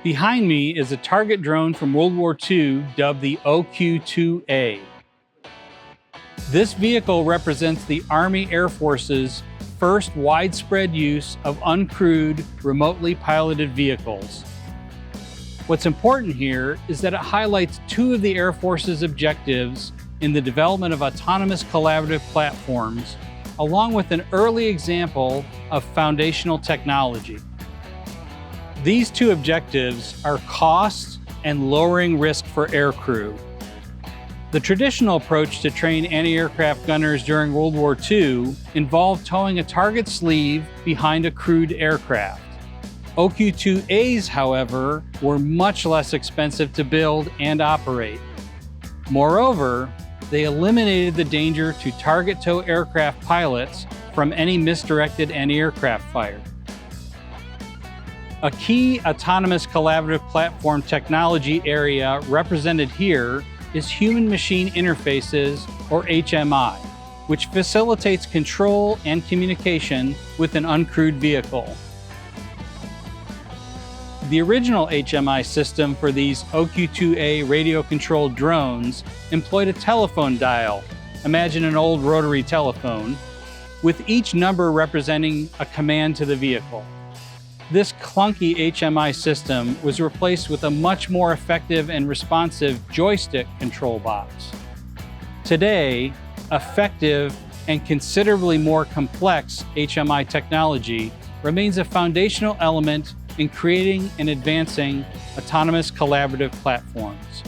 Behind me is a target drone from World War II dubbed the OQ-2A. This vehicle represents the Army Air Force's first widespread use of uncrewed, remotely piloted vehicles. What's important here is that it highlights two of the Air Force's objectives in the development of autonomous collaborative platforms, along with an early example of foundational technology. These two objectives are cost and lowering risk for aircrew. The traditional approach to train anti-aircraft gunners during World War II involved towing a target sleeve behind a crewed aircraft. OQ-2As, however, were much less expensive to build and operate. Moreover, they eliminated the danger to target tow aircraft pilots from any misdirected anti-aircraft fire. A key autonomous collaborative platform technology area represented here is human-machine interfaces, or HMI, which facilitates control and communication with an uncrewed vehicle. The original HMI system for these OQ-2A radio-controlled drones employed a telephone dial, imagine an old rotary telephone, with each number representing a command to the vehicle. This clunky HMI system was replaced with a much more effective and responsive joystick control box. Today, effective and considerably more complex HMI technology remains a foundational element in creating and advancing autonomous collaborative platforms.